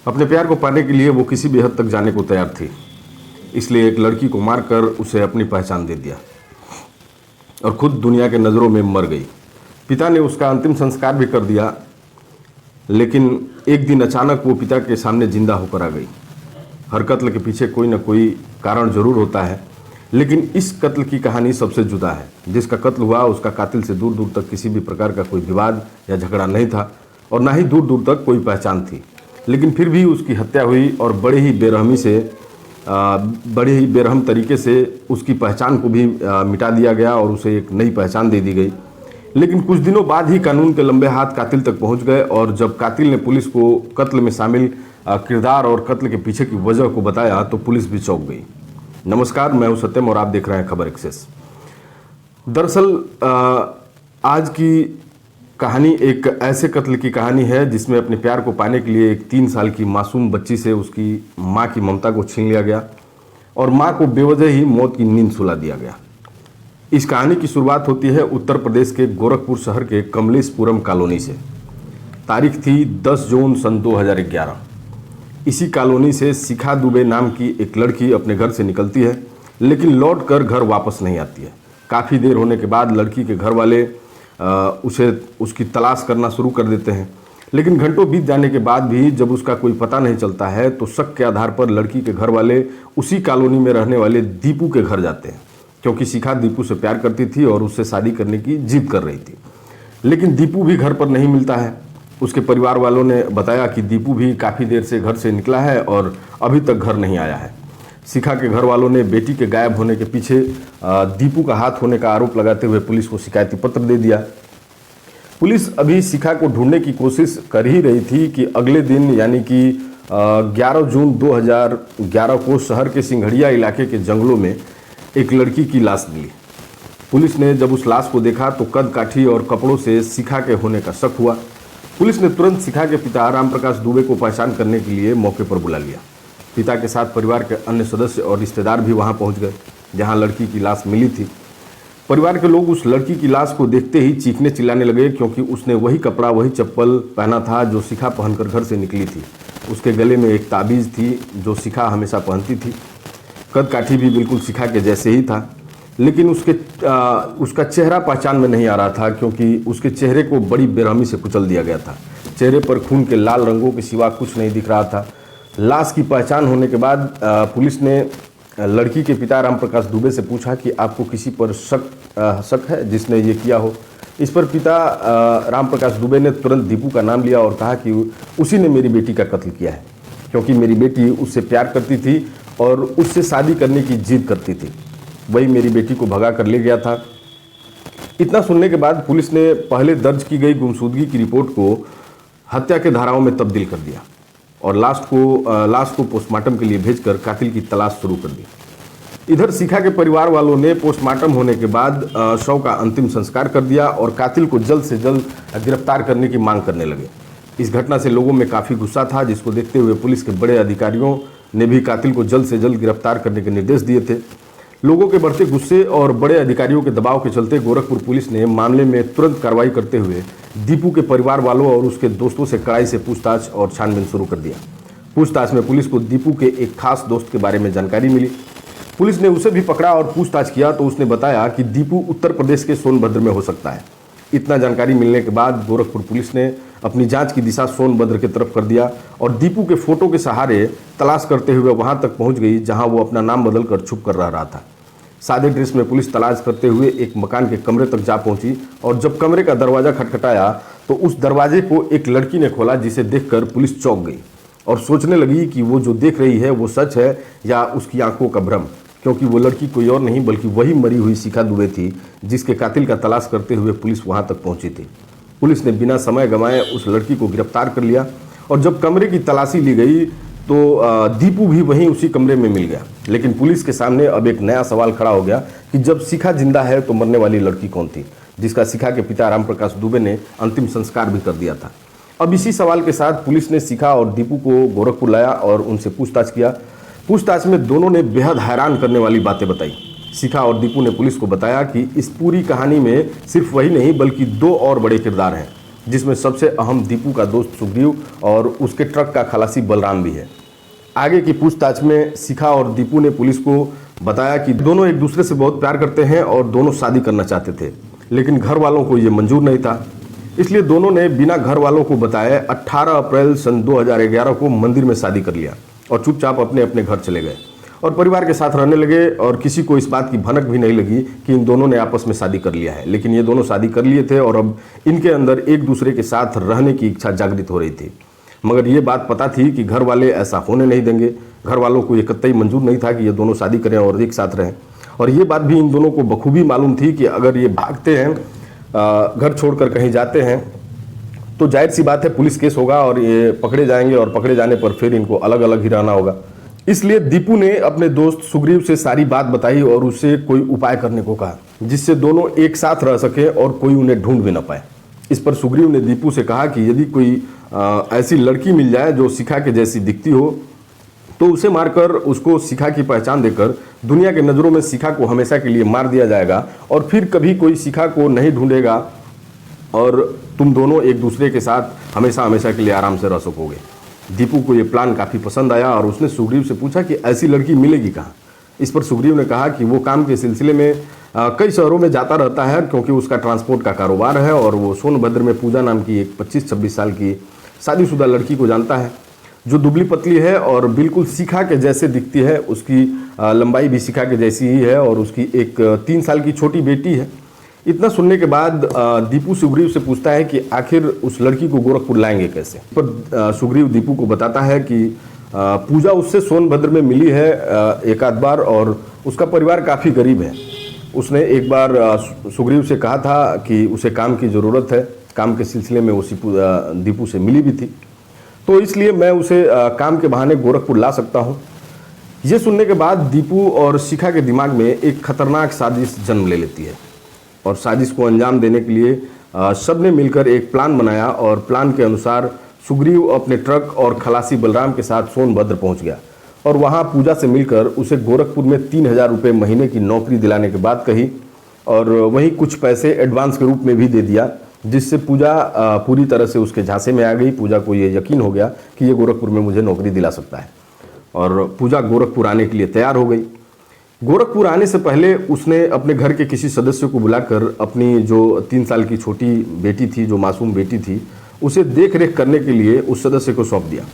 अपने प्यार को पाने के लिए वो किसी भी हद तक जाने को तैयार थी। इसलिए एक लड़की को मारकर उसे अपनी पहचान दे दिया और खुद दुनिया के नज़रों में मर गई। पिता ने उसका अंतिम संस्कार भी कर दिया, लेकिन एक दिन अचानक वो पिता के सामने जिंदा होकर आ गई। हर कत्ल के पीछे कोई ना कोई कारण जरूर होता है, लेकिन इस कत्ल की कहानी सबसे जुदा है। जिसका कत्ल हुआ उसका कातिल से दूर दूर तक किसी भी प्रकार का कोई विवाद या झगड़ा नहीं था और ना ही दूर दूर तक कोई पहचान थी, लेकिन फिर भी उसकी हत्या हुई और बड़े ही बेरहम तरीके से उसकी पहचान को भी मिटा दिया गया और उसे एक नई पहचान दे दी गई। लेकिन कुछ दिनों बाद ही कानून के लंबे हाथ कातिल तक पहुंच गए और जब कातिल ने पुलिस को कत्ल में शामिल किरदार और कत्ल के पीछे की वजह को बताया तो पुलिस भी चौंक गई। नमस्कार, मैं हूं सत्यम और आप देख रहे हैं खबर एक्सेस। दरअसल आज की कहानी एक ऐसे कत्ल की कहानी है जिसमें अपने प्यार को पाने के लिए एक 3 साल की मासूम बच्ची से उसकी मां की ममता को छीन लिया गया और मां को बेवजह ही मौत की नींद सुला दिया गया। इस कहानी की शुरुआत होती है उत्तर प्रदेश के गोरखपुर शहर के कमलेशपुरम कॉलोनी से। तारीख थी 10 जून सन 2011। इसी कॉलोनी से शिखा दुबे नाम की एक लड़की अपने घर से निकलती है, लेकिन लौट कर घर वापस नहीं आती है। काफ़ी देर होने के बाद लड़की के घर वाले उसकी तलाश करना शुरू कर देते हैं, लेकिन घंटों बीत जाने के बाद भी जब उसका कोई पता नहीं चलता है तो शक के आधार पर लड़की के घर वाले उसी कॉलोनी में रहने वाले दीपू के घर जाते हैं, क्योंकि शिखा दीपू से प्यार करती थी और उससे शादी करने की जिद कर रही थी। लेकिन दीपू भी घर पर नहीं मिलता है। उसके परिवार वालों ने बताया कि दीपू भी काफ़ी देर से घर से निकला है और अभी तक घर नहीं आया है। शिखा के घर वालों ने बेटी के गायब होने के पीछे दीपू का हाथ होने का आरोप लगाते हुए पुलिस को शिकायती पत्र दे दिया। पुलिस अभी शिखा को ढूंढने की कोशिश कर ही रही थी कि अगले दिन यानी कि 11 जून 2011 को शहर के सिंघड़िया इलाके के जंगलों में एक लड़की की लाश मिली। पुलिस ने जब उस लाश को देखा तो कद काठी और कपड़ों से शिखा के होने का शक हुआ। पुलिस ने तुरंत शिखा के पिता राम प्रकाश दुबे को पहचान करने के लिए मौके पर बुला लिया। पिता के साथ परिवार के अन्य सदस्य और रिश्तेदार भी वहां पहुंच गए जहां लड़की की लाश मिली थी। परिवार के लोग उस लड़की की लाश को देखते ही चीखने चिल्लाने लगे, क्योंकि उसने वही कपड़ा वही चप्पल पहना था जो शिखा पहनकर घर से निकली थी। उसके गले में एक ताबीज़ थी जो शिखा हमेशा पहनती थी। कद काठी भी बिल्कुल शिखा के जैसे ही था, लेकिन उसका चेहरा पहचान में नहीं आ रहा था, क्योंकि उसके चेहरे को बड़ी बेरहमी से कुचल दिया गया था। चेहरे पर खून के लाल रंगों के सिवा कुछ नहीं दिख रहा था। लाश की पहचान होने के बाद पुलिस ने लड़की के पिता राम प्रकाश दुबे से पूछा कि आपको किसी पर शक है जिसने ये किया हो। इस पर पिता राम प्रकाश दुबे ने तुरंत दीपू का नाम लिया और कहा कि उसी ने मेरी बेटी का कत्ल किया है, क्योंकि मेरी बेटी उससे प्यार करती थी और उससे शादी करने की जिद करती थी। वही मेरी बेटी को भगा कर ले गया था। इतना सुनने के बाद पुलिस ने पहले दर्ज की गई गुमशुदगी की रिपोर्ट को हत्या के धाराओं में तब्दील कर दिया और लाश को पोस्टमार्टम के लिए भेजकर कातिल की तलाश शुरू कर दी। इधर शिखा के परिवार वालों ने पोस्टमार्टम होने के बाद शव का अंतिम संस्कार कर दिया और कातिल को जल्द से जल्द गिरफ्तार करने की मांग करने लगे। इस घटना से लोगों में काफ़ी गुस्सा था, जिसको देखते हुए पुलिस के बड़े अधिकारियों ने भी कातिल को जल्द से जल्द गिरफ्तार करने के निर्देश दिए थे। लोगों के बढ़ते गुस्से और बड़े अधिकारियों के दबाव के चलते गोरखपुर पुलिस ने मामले में तुरंत कार्रवाई करते हुए दीपू के परिवार वालों और उसके दोस्तों से कड़ाई से पूछताछ और छानबीन शुरू कर दिया। पूछताछ में पुलिस को दीपू के एक खास दोस्त के बारे में जानकारी मिली। पुलिस ने उसे भी पकड़ा और पूछताछ किया तो उसने बताया कि दीपू उत्तर प्रदेश के सोनभद्र में हो सकता है। इतना जानकारी मिलने के बाद गोरखपुर पुलिस ने अपनी जांच की दिशा सोनभद्र की तरफ कर दिया और दीपू के फोटो के सहारे तलाश करते हुए वहां तक पहुंच गई जहां वो अपना नाम बदल कर छुप कर रह रहा था। सादे ड्रेस में पुलिस तलाश करते हुए एक मकान के कमरे तक जा पहुंची और जब कमरे का दरवाजा खटखटाया तो उस दरवाजे को एक लड़की ने खोला, जिसे देखकर पुलिस चौंक गई और सोचने लगी कि वो जो देख रही है वो सच है या उसकी आंखों का भ्रम, क्योंकि वो लड़की कोई और नहीं बल्कि वही मरी हुई शिखा दुबे थी जिसके कातिल का तलाश करते हुए पुलिस वहां तक पहुंची थी। पुलिस ने बिना समय गंवाए उस लड़की को गिरफ्तार कर लिया और जब कमरे की तलाशी ली गई तो दीपू भी वहीं उसी कमरे में मिल गया। लेकिन पुलिस के सामने अब एक नया सवाल खड़ा हो गया कि जब शिखा जिंदा है तो मरने वाली लड़की कौन थी, जिसका शिखा के पिता राम प्रकाश दुबे ने अंतिम संस्कार भी कर दिया था। अब इसी सवाल के साथ पुलिस ने शिखा और दीपू को गोरखपुर लाया और उनसे पूछताछ किया। पूछताछ में दोनों ने बेहद हैरान करने वाली बातें बताई। शिखा और दीपू ने पुलिस को बताया कि इस पूरी कहानी में सिर्फ वही नहीं बल्कि 2 और बड़े किरदार हैं। जिसमें सबसे अहम दीपू का दोस्त सुग्रीव और उसके ट्रक का खलासी बलराम भी है। आगे की पूछताछ में शिखा और दीपू ने पुलिस को बताया कि दोनों एक दूसरे से बहुत प्यार करते हैं और दोनों शादी करना चाहते थे, लेकिन घर वालों को ये मंजूर नहीं था। इसलिए दोनों ने बिना घर वालों को बताए 18 अप्रैल सन 2011 को मंदिर में शादी कर लिया और चुपचाप अपने अपने घर चले गए और परिवार के साथ रहने लगे। और किसी को इस बात की भनक भी नहीं लगी कि इन दोनों ने आपस में शादी कर लिया है, लेकिन ये दोनों शादी कर लिए थे और अब इनके अंदर एक दूसरे के साथ रहने की इच्छा जागृत हो रही थी। मगर ये बात पता थी कि घर वाले ऐसा होने नहीं देंगे। घर वालों को ये कतई मंजूर नहीं था कि ये दोनों शादी करें और एक साथ रहें। और ये बात भी इन दोनों को बखूबी मालूम थी कि अगर ये भागते हैं, घर छोड़कर कहीं जाते हैं, तो जाहिर सी बात है पुलिस केस होगा और ये पकड़े जाएंगे और पकड़े जाने पर फिर इनको अलग अलग ही रहना होगा। इसलिए दीपू ने अपने दोस्त सुग्रीव से सारी बात बताई और उससे कोई उपाय करने को कहा जिससे दोनों एक साथ रह सके और कोई उन्हें ढूंढ भी न पाए। इस पर सुग्रीव ने दीपू से कहा कि यदि कोई ऐसी लड़की मिल जाए जो शिखा के जैसी दिखती हो तो उसे मारकर उसको शिखा की पहचान देकर दुनिया के नज़रों में शिखा को हमेशा के लिए मार दिया जाएगा और फिर कभी कोई शिखा को नहीं ढूंढेगा और तुम दोनों एक दूसरे के साथ हमेशा हमेशा के लिए आराम से रह सकोगे। दीपू को ये प्लान काफ़ी पसंद आया और उसने सुग्रीव से पूछा कि ऐसी लड़की मिलेगी कहाँ। इस पर सुग्रीव ने कहा कि वो काम के सिलसिले में कई शहरों में जाता रहता है क्योंकि उसका ट्रांसपोर्ट का कारोबार है और वो सोनभद्र में पूजा नाम की एक 25-26 साल की शादीशुदा लड़की को जानता है जो दुबली पतली है और बिल्कुल शिखा के जैसे दिखती है। उसकी लंबाई भी शिखा के जैसी ही है और उसकी एक 3 साल की छोटी बेटी है। इतना सुनने के बाद दीपू सुग्रीव से पूछता है कि आखिर उस लड़की को गोरखपुर लाएंगे कैसे। पर सुग्रीव दीपू को बताता है कि पूजा उससे सोनभद्र में मिली है एक आध बार और उसका परिवार काफ़ी गरीब है। उसने एक बार सुग्रीव से कहा था कि उसे काम की ज़रूरत है, काम के सिलसिले में वो दीपू से मिली भी थी, तो इसलिए मैं उसे काम के बहाने गोरखपुर ला सकता हूँ। ये सुनने के बाद दीपू और शिखा के दिमाग में एक खतरनाक साजिश जन्म ले लेती है और साजिश को अंजाम देने के लिए सबने मिलकर एक प्लान बनाया और प्लान के अनुसार सुग्रीव अपने ट्रक और खलासी बलराम के साथ सोनभद्र पहुंच गया और वहां पूजा से मिलकर उसे गोरखपुर में 3000 रुपये महीने की नौकरी दिलाने की बात कही और वहीं कुछ पैसे एडवांस के रूप में भी दे दिया, जिससे पूजा पूरी तरह से उसके झांसे में आ गई। पूजा को ये यकीन हो गया कि ये गोरखपुर में मुझे नौकरी दिला सकता है और पूजा गोरखपुर आने के लिए तैयार हो गई। गोरखपुर आने से पहले उसने अपने घर के किसी सदस्य को बुलाकर अपनी जो 3 साल की छोटी बेटी थी, जो मासूम बेटी थी, उसे देख रेख करने के लिए उस सदस्य को सौंप दिया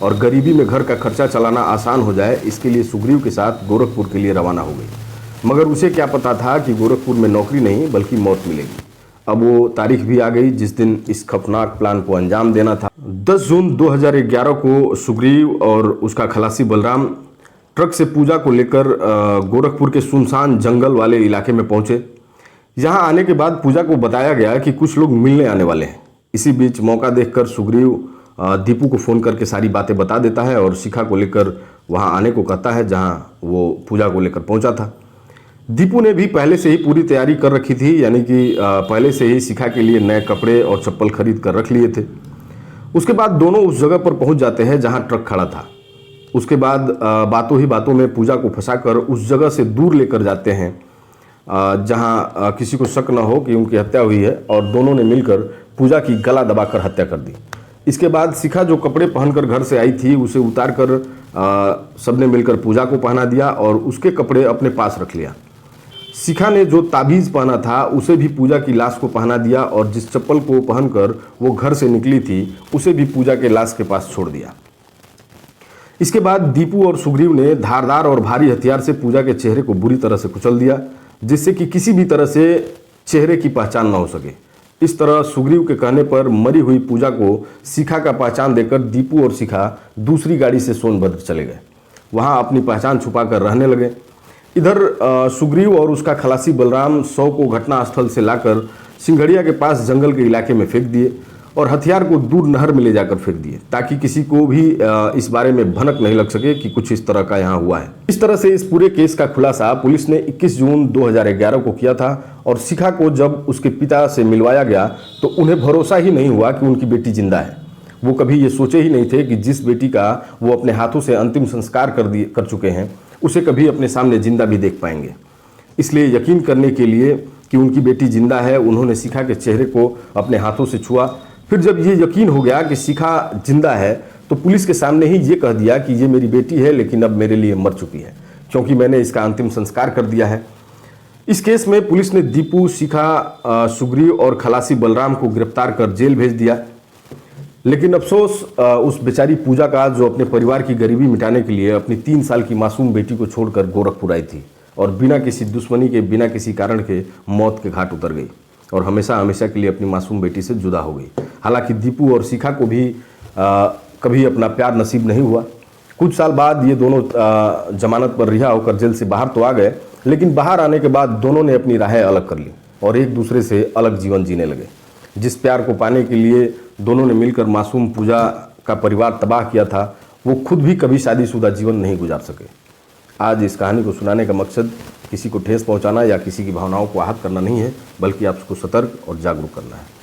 और गरीबी में घर का खर्चा चलाना आसान हो जाए इसके लिए सुग्रीव के साथ गोरखपुर के लिए रवाना हो गई। मगर उसे क्या पता था कि गोरखपुर में नौकरी नहीं बल्कि मौत मिलेगी। अब वो तारीख भी आ गई जिस दिन इस खौफनाक प्लान को अंजाम देना था। 10 जून 2011 को सुग्रीव और उसका खलासी बलराम ट्रक से पूजा को लेकर गोरखपुर के सुनसान जंगल वाले इलाके में पहुंचे। यहाँ आने के बाद पूजा को बताया गया कि कुछ लोग मिलने आने वाले हैं। इसी बीच मौका देखकर सुग्रीव दीपू को फ़ोन करके सारी बातें बता देता है और शिखा को लेकर वहाँ आने को कहता है जहाँ वो पूजा को लेकर पहुँचा था। दीपू ने भी पहले से ही पूरी तैयारी कर रखी थी, यानी कि पहले से ही शिखा के लिए नए कपड़े और चप्पल खरीद कर रख लिए थे। उसके बाद दोनों उस जगह पर पहुँच जाते हैं जहाँ ट्रक खड़ा था। उसके बाद बातों ही बातों में पूजा को फंसाकर उस जगह से दूर लेकर जाते हैं जहां किसी को शक न हो कि उनकी हत्या हुई है और दोनों ने मिलकर पूजा की गला दबाकर हत्या कर दी। इसके बाद शिखा जो कपड़े पहनकर घर से आई थी उसे उतारकर सबने मिलकर पूजा को पहना दिया और उसके कपड़े अपने पास रख लिया। शिखा ने जो ताबीज़ पहना था उसे भी पूजा की लाश को पहना दिया और जिस चप्पल को पहनकर वो घर से निकली थी उसे भी पूजा के लाश के पास छोड़ दिया। इसके बाद दीपू और सुग्रीव ने धारदार और भारी हथियार से पूजा के चेहरे को बुरी तरह से कुचल दिया, जिससे कि किसी भी तरह से चेहरे की पहचान न हो सके। इस तरह सुग्रीव के कहने पर मरी हुई पूजा को शिखा का पहचान देकर दीपू और शिखा दूसरी गाड़ी से सोनभद्र चले गए। वहां अपनी पहचान छुपाकर रहने लगे। इधर सुग्रीव और उसका खलासी बलराम शव को घटनास्थल से लाकर सिंघड़िया के पास जंगल के इलाके में फेंक दिए और हथियार को दूर नहर में ले जाकर फेंक दिए ताकि किसी को भी इस बारे में भनक नहीं लग सके कि कुछ इस तरह का यहाँ हुआ है। इस तरह से इस पूरे केस का खुलासा पुलिस ने 21 जून 2011 को किया था और शिखा को जब उसके पिता से मिलवाया गया तो उन्हें भरोसा ही नहीं हुआ कि उनकी बेटी जिंदा है। वो कभी ये सोचे ही नहीं थे कि जिस बेटी का वो अपने हाथों से अंतिम संस्कार कर चुके हैं उसे कभी अपने सामने जिंदा भी देख पाएंगे। इसलिए यकीन करने के लिए कि उनकी बेटी जिंदा है उन्होंने शिखा के चेहरे को अपने हाथों से छुआ, फिर जब ये यकीन हो गया कि शिखा जिंदा है तो पुलिस के सामने ही ये कह दिया कि ये मेरी बेटी है, लेकिन अब मेरे लिए मर चुकी है क्योंकि मैंने इसका अंतिम संस्कार कर दिया है। इस केस में पुलिस ने दीपू, शिखा, सुग्रीव और खलासी बलराम को गिरफ्तार कर जेल भेज दिया। लेकिन अफसोस उस बेचारी पूजा का, जो अपने परिवार की गरीबी मिटाने के लिए अपनी 3 साल की मासूम बेटी को छोड़कर गोरखपुर आई थी और बिना किसी दुश्मनी के, बिना किसी कारण के मौत के घाट उतर गई और हमेशा हमेशा के लिए अपनी मासूम बेटी से जुदा हो गई। हालांकि दीपू और शिखा को भी कभी अपना प्यार नसीब नहीं हुआ। कुछ साल बाद ये दोनों जमानत पर रिहा होकर जेल से बाहर तो आ गए, लेकिन बाहर आने के बाद दोनों ने अपनी राहें अलग कर ली और एक दूसरे से अलग जीवन जीने लगे। जिस प्यार को पाने के लिए दोनों ने मिलकर मासूम पूजा का परिवार तबाह किया था, वो खुद भी कभी शादीशुदा जीवन नहीं गुजार सके। आज इस कहानी को सुनाने का मकसद किसी को ठेस पहुंचाना या किसी की भावनाओं को आहत करना नहीं है, बल्कि आपको सतर्क और जागरूक करना है।